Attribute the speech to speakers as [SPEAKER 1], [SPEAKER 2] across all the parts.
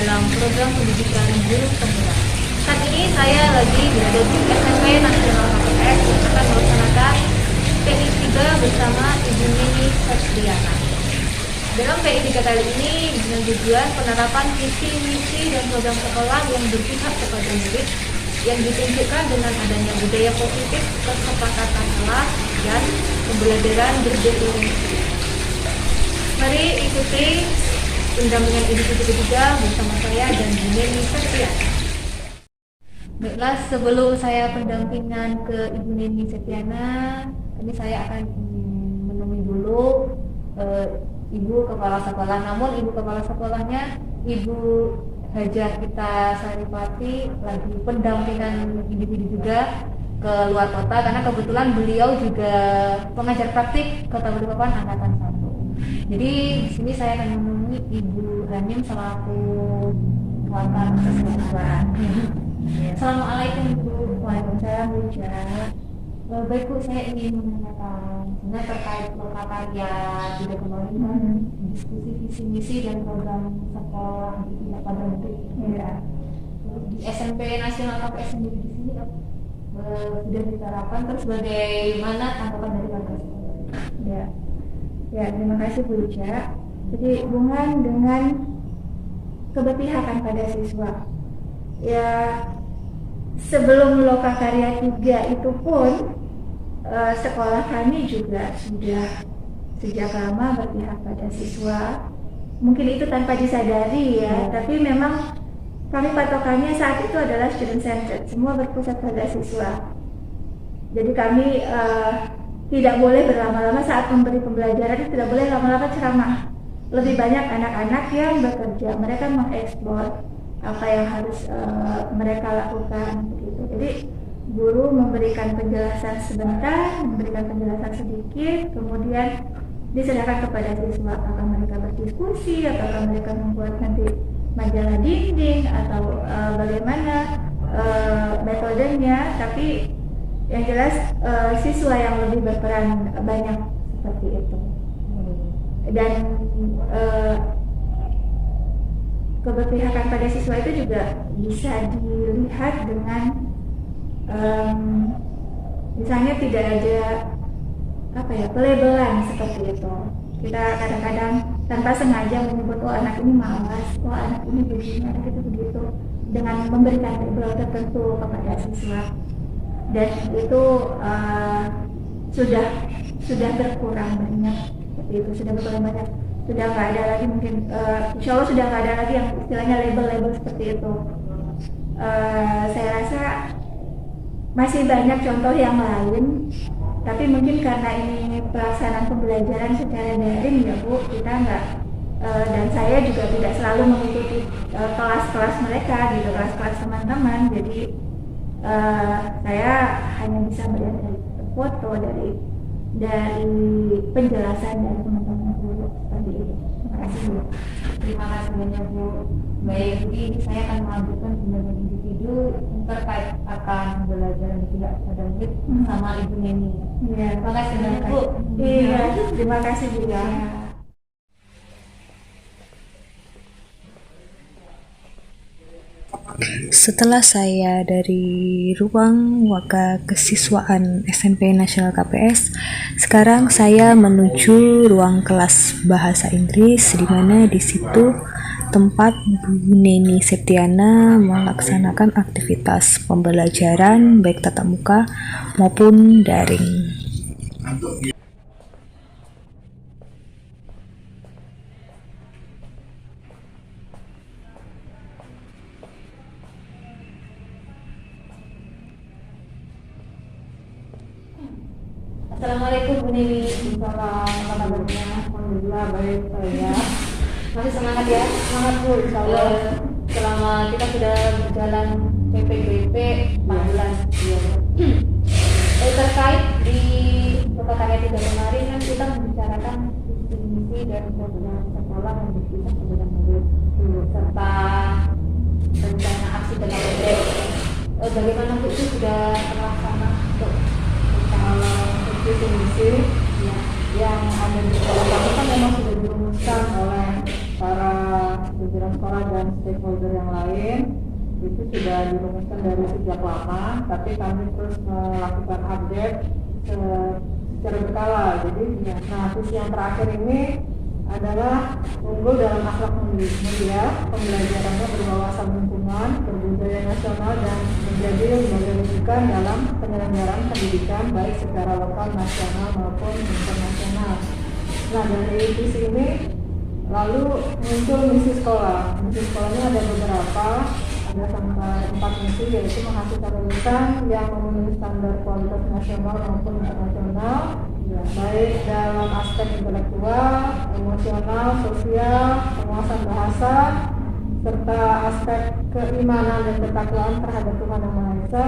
[SPEAKER 1] dalam program pendidikan guru pemula. Saat ini saya lagi berada di SMP Nasional KPS yang akan melaksanakan PI 3 bersama Ibu Nini Septiana. Dalam PI 3 kali ini dengan tujuan penerapan visi, misi, dan program sekolah yang berpihak kepada murid yang ditunjukkan dengan adanya budaya positif, kesepakatan kelas, dan pembelajaran berdefinisi. Mari ikuti pendampingan individu ketiga bersama saya dan Bu Neni Septiana. Baiklah, sebelum saya pendampingan ke Ibu Neni Septiana, ini saya akan menemui dulu Ibu Kepala Sekolah. Namun Ibu Kepala Sekolahnya, Ibu Hajar Kita Saripati, lagi pendampingan individu juga ke luar kota karena kebetulan beliau juga pengajar praktik Kota Balikpapan Angkatan 1. Jadi di sini saya akan menemui Ibu Hanim selaku wakil ketua. Assalamualaikum Bu.
[SPEAKER 2] Waalaikumsalam Bu Ija.
[SPEAKER 1] Baik Bu, saya ingin menanyakan sebenarnya terkait lokakarya tidak kemarin kan diskusi visi misi dan program sekolah di tidak pada murid ya. Di SMP Nasional KPS sendiri di sini sudah diterapkan, terus bagaimana tanggapan dari warga sekolah?
[SPEAKER 2] Ya, terima kasih Bu Ija. Jadi hubungan dengan keberpihakan pada siswa. Ya, sebelum Lokakarya 3 itu pun sekolah kami juga sudah sejak lama berpihak pada siswa. Mungkin itu tanpa disadari ya, tapi memang kami patokannya saat itu adalah student centered, semua berpusat pada siswa. Jadi kami tidak boleh berlama-lama saat memberi pembelajaran, tidak boleh lama-lama ceramah. Lebih banyak anak-anak yang bekerja, mereka mengeksplor apa yang harus mereka lakukan begitu. Jadi guru memberikan penjelasan sebentar, memberikan penjelasan sedikit, kemudian diserahkan kepada siswa apakah mereka berdiskusi, apakah mereka membuat nanti majalah dinding atau bagaimana metodenya. Tapi yang jelas siswa yang lebih berperan banyak seperti itu. Dan keberpihakan pada siswa itu juga bisa dilihat dengan misalnya tidak ada pelabelan seperti itu. Kita kadang-kadang tanpa sengaja menyebut anak ini malas, anak ini begini, anak itu begitu, dengan memberikan label tertentu kepada siswa. Dan itu sudah berkurang banyak seperti itu, sudah nggak ada lagi mungkin insya Allah sudah nggak ada lagi yang istilahnya label-label seperti itu. Saya rasa masih banyak contoh yang lain, tapi mungkin karena ini pelaksanaan pembelajaran secara daring ya Bu, kita nggak dan saya juga tidak selalu mengikuti kelas-kelas mereka gitu, kelas-kelas teman-teman. Jadi saya hanya bisa melihat dari foto, dari penjelasan dari teman-teman guru seperti itu. Terima kasih Bu.
[SPEAKER 1] Terima kasih banyak Bu. Baik, jadi ini saya akan melanjutkan pendampingan individu terkait akan belajar di tidak pada murid sama Ibu Neni.
[SPEAKER 2] Ya,
[SPEAKER 1] Terima kasih banyak Bu.
[SPEAKER 2] Iya, terima kasih Bu ya.
[SPEAKER 3] Setelah saya dari ruang waka kesiswaan SMP Nasional KPS, sekarang saya menuju ruang kelas bahasa Inggris, di mana di situ tempat Bu Neni Septiana melaksanakan aktivitas pembelajaran baik tatap muka maupun daring.
[SPEAKER 1] Assalamualaikum Bu Neni. Apa kabarnya?
[SPEAKER 2] Alhamdulillah baik saya.
[SPEAKER 1] Masih semangat ya?
[SPEAKER 2] Semangat Bu, insya Allah.
[SPEAKER 1] Selama kita sudah berjalan PPDP 14 ya. Terkait di Lokakarya 3 kemarin kan kita membicarakan visi misi dan program sekolah yang berkisar kepada murid serta rencana aksi dalam PPDP. Bagaimana Bu itu sudah terlaksana untuk
[SPEAKER 2] Visi misi yang ada di sekolah kami kan memang sudah dirumuskan oleh para
[SPEAKER 4] pimpinan sekolah dan stakeholder yang lain itu sudah dirumuskan dari sejak lama, tapi kami terus melakukan update secara berkala. Jadi, nah visi yang terakhir ini adalah unggul dalam akhlak mulia, pembelajarannya berwawasan lingkungan, berbudaya nasional, dan menjadi lembaga rujukan dalam penyelenggaraan pendidikan baik secara lokal, nasional maupun internasional. Nah, dari visi ini lalu muncul misi sekolah. Misi sekolahnya ada beberapa, ada sampai 4 misi, yaitu menghasilkan lulusan yang memenuhi standar kualitas nasional maupun internasional, baik dalam aspek intelektual, emosional, sosial, penguasaan bahasa, serta aspek keimanan dan ketakwaan terhadap Tuhan Yang Maha Esa.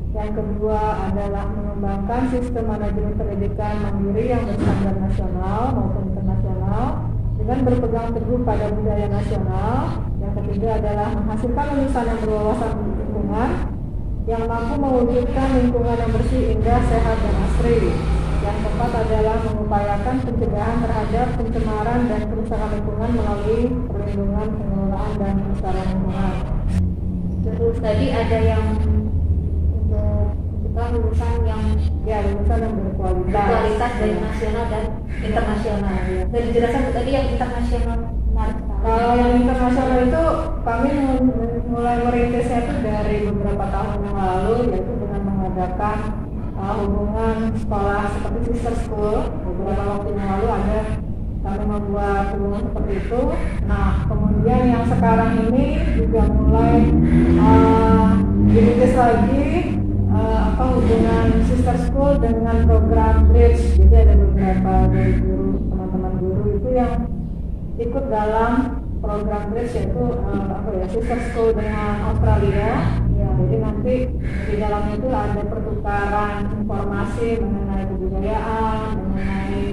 [SPEAKER 4] Yang kedua adalah mengembangkan sistem manajemen pendidikan mandiri yang berstandar nasional maupun internasional dengan berpegang teguh pada budaya nasional. Yang ketiga adalah menghasilkan lulusan yang berwawasan lingkungan yang mampu mewujudkan lingkungan yang bersih, indah, sehat, dan asri. Yang keempat adalah mengupayakan pencegahan terhadap pencemaran dan kerusakan lingkungan melalui perlindungan, pengelolaan, dan pelestarian lingkungan.
[SPEAKER 1] Terus tadi ada yang untuk kita lulusan yang berkualitas dari nasional dan internasional. Dan dijelaskan tadi yang internasional menarik sekali.
[SPEAKER 4] Kalau yang internasional itu kami mulai merintisnya itu dari beberapa tahun yang lalu, yaitu dengan mengadakan hubungan sekolah seperti sister school. Beberapa waktu yang lalu ada kami membuat hubungan seperti itu. Nah, kemudian yang sekarang ini juga mulai dirintis lagi hubungan sister school dengan program bridge. Jadi ada beberapa dari guru, teman-teman guru itu yang ikut dalam program bridge, yaitu sister school dengan Australia. Jadi nanti di dalamnya itu ada pertukaran informasi mengenai kebudayaan, mengenai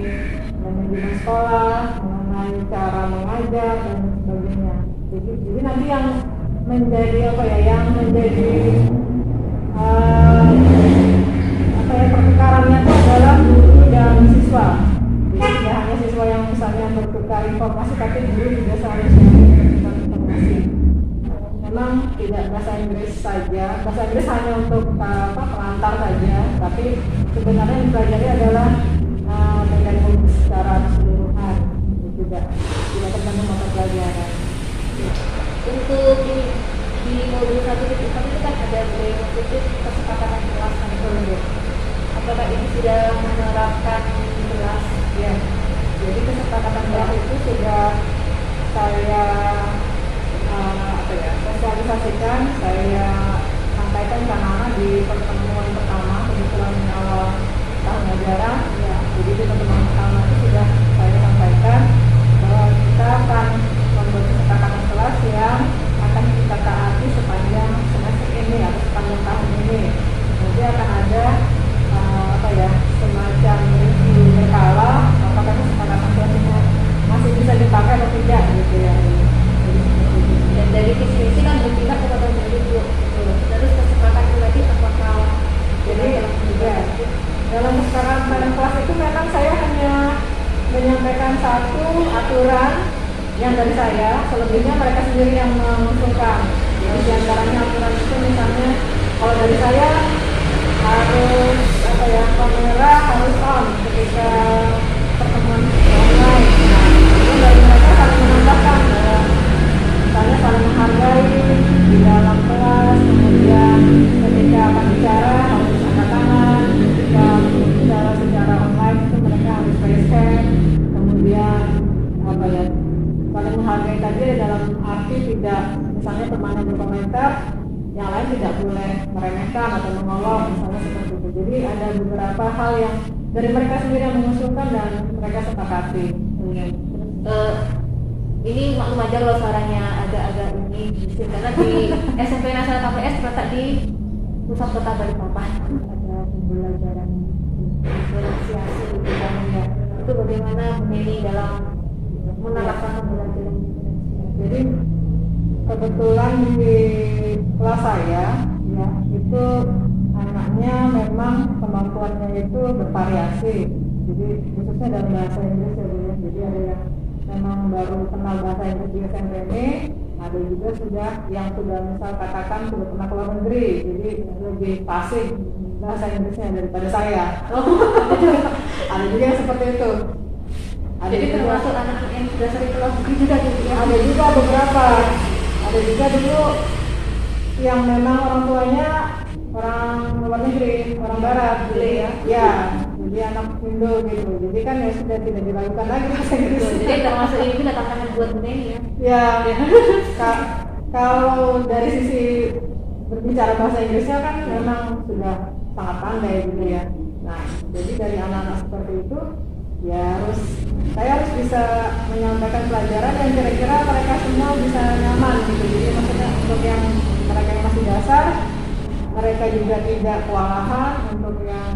[SPEAKER 4] manajemen sekolah, mengenai cara mengajar dan sebagainya. Jadi nanti yang menjadi pertukarannya itu adalah guru dan siswa. Jadi tidak hanya siswa yang misalnya bertukar informasi, tapi guru juga seharusnya bertukar informasi. Memang tidak bahasa Inggris saja, bahasa Inggris hanya untuk pengantar saja, tapi sebenarnya yang dipelajari adalah teknik secara keseluruhan, tidak tergantung mata pelajaran.
[SPEAKER 1] Untuk di modul 1 itu kan ada prinsip kesepakatan kelas dan kelompok. Apakah ini sudah menerapkan kelas?
[SPEAKER 4] Ya, jadi kesepakatan kelas itu sudah saya sosialisasikan, saya sampaikan ke anak-anak di pertemuan pertama kebetulan awal tahun ajaran. Jadi di pertemuan pertama itu sudah saya sampaikan bahwa kita akan membuat kesepakatan kelas yang akan kita taati sepanjang semester ini atau sepanjang tahun ini. Nanti akan ada semacam review berkala apakah kesepakatan kelas ini masih bisa dipakai atau tidak gitu ya.
[SPEAKER 1] Dan dari visi kan berpindah ke tahun 2020. Terus kesepakatan lagi apakah
[SPEAKER 4] jadi juga dalam kesepakatan kelas itu memang saya hanya menyampaikan satu aturan yang dari saya, selebihnya mereka sendiri yang mengusulkan. Jadi diantaranya aturan itu misalnya kalau dari saya harus kamera harus on ketika pertemuan online. Nah, itu dari mereka saling menambahkan misalnya saling menghargai di dalam kelas, kemudian ketika akan bicara harus angkat tangan, ketika bicara secara online itu mereka harus face cam, kemudian saling menghargai tadi dalam arti tidak misalnya teman yang berkomentar yang lain tidak boleh meremehkan atau mengolok misalnya seperti itu. Jadi ada beberapa hal yang dari mereka sendiri yang mengusulkan dan mereka sepakati.
[SPEAKER 1] Ini maklum aja kalau suaranya agak-agak ini bising karena di SMP Nasional KPS terletak di pusat kota Balikpapan.
[SPEAKER 4] Ada pembelajaran
[SPEAKER 1] diferensiasi itu kan ya. Itu bagaimana ini dalam menerapkan pembelajaran diferensiasi.
[SPEAKER 4] Jadi kebetulan di kelas saya ya itu anaknya memang kemampuannya itu bervariasi. Jadi khususnya dalam bahasa Inggris ya Bu. Jadi ada yang memang baru kenal bahasa Inggris di SMP ini, ada juga yang sudah misal katakan sudah pernah ke luar negeri, jadi lebih fasih bahasa Inggrisnya daripada saya. Ada juga yang seperti itu.
[SPEAKER 1] Jadi termasuk anak yang sudah sering keluar negeri juga gitu ya?
[SPEAKER 4] Ada juga beberapa. Ada juga dulu yang memang orang tuanya orang luar negeri, orang barat gitu ya. Ya, jadi anak Indo gitu. Jadi kan ya sudah tidak dilakukan lagi bahasa Inggris.
[SPEAKER 1] Jadi termasuk ini juga tantangan buat Bu Neni ya?
[SPEAKER 4] Ya, kalau dari sisi berbicara bahasa Inggrisnya kan memang sudah sangat pandai gitu ya. Nah, jadi dari anak-anak seperti itu ya saya harus bisa menyampaikan pelajaran yang kira-kira mereka semua bisa nyaman gitu. Jadi maksudnya untuk yang mereka yang masih dasar, mereka juga tidak kewalahan. Untuk yang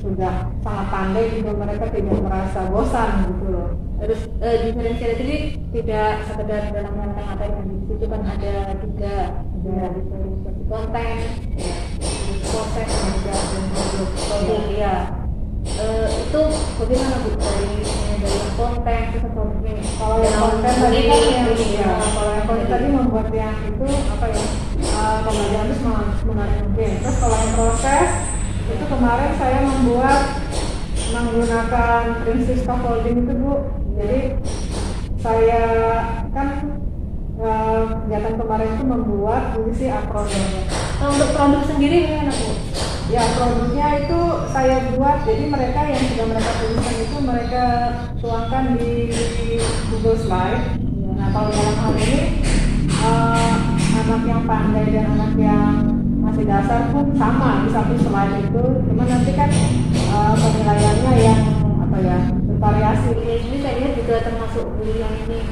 [SPEAKER 4] sudah sangat pandai juga mereka tidak merasa bosan gitu loh.
[SPEAKER 1] Terus diferensiasi ini tidak sekedar dalam rangka materi kan, itu kan ada juga diferensiasi konten, proses dan juga produk ya. Itu bagaimana Bu dari konten ke produknya?
[SPEAKER 4] Kalau yang konten tadi kan kalau yang konten tadi membuat yang itu apa ya, pembelajaran itu menarik mungkin. Terus kalau yang proses itu kemarin saya menggunakan prinsip scaffolding itu Bu. Jadi saya kan kegiatan kemarin itu membuat puisi akronim.
[SPEAKER 1] Kalau untuk produk sendiri gimana Bu?
[SPEAKER 4] Ya, produknya itu saya buat, jadi mereka yang sudah mereka tuliskan itu mereka tuangkan di Google Slide. Nah, kalau dalam hal ini anak yang pandai dan anak yang masih dasar pun sama di satu slide itu, cuma nanti kan penilaiannya yang apa ya, bervariasi.
[SPEAKER 1] Ini saya lihat juga termasuk Bu yang ini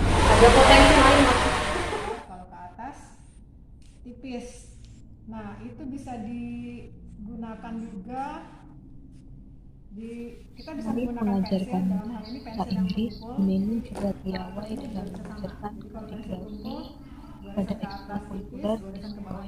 [SPEAKER 1] ada potensi lain.
[SPEAKER 4] Kalau ke atas tipis. Nah, itu bisa digunakan juga kita bisa
[SPEAKER 3] Selain
[SPEAKER 4] menggunakan
[SPEAKER 3] mengajarkan
[SPEAKER 4] pensil, dalam hal ini
[SPEAKER 3] bahasa
[SPEAKER 4] pensil yang
[SPEAKER 3] Inggris,
[SPEAKER 4] berkumpul.
[SPEAKER 3] Bu Neni juga piawai dalam mengajarkan kaligrafi pada ekstrakurikuler di sekolah.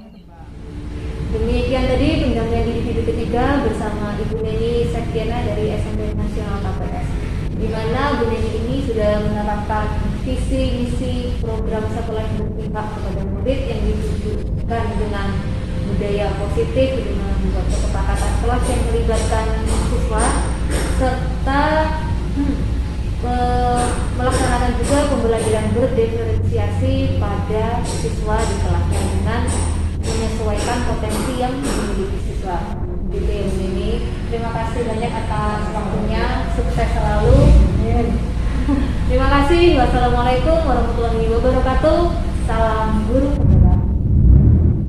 [SPEAKER 1] Demikian tadi penjelasan di individu ketiga bersama Ibu Neni Septiana dari SMP Nasional KPS, di mana Bu Neni ini sudah menerapkan visi misi program sekolah yang berpihak kepada murid yang diwujudkan dengan budaya positif dengan membuat kesepakatan kelas yang melibatkan siswa serta melaksanakan juga pembelajaran berdiferensiasi pada siswa di kelasnya dengan menyesuaikan potensi yang dimiliki siswa. Gitu ya Bu Neni. Terima kasih banyak atas waktunya, sukses selalu. Terima kasih. Wassalamualaikum warahmatullahi wabarakatuh. Salam guru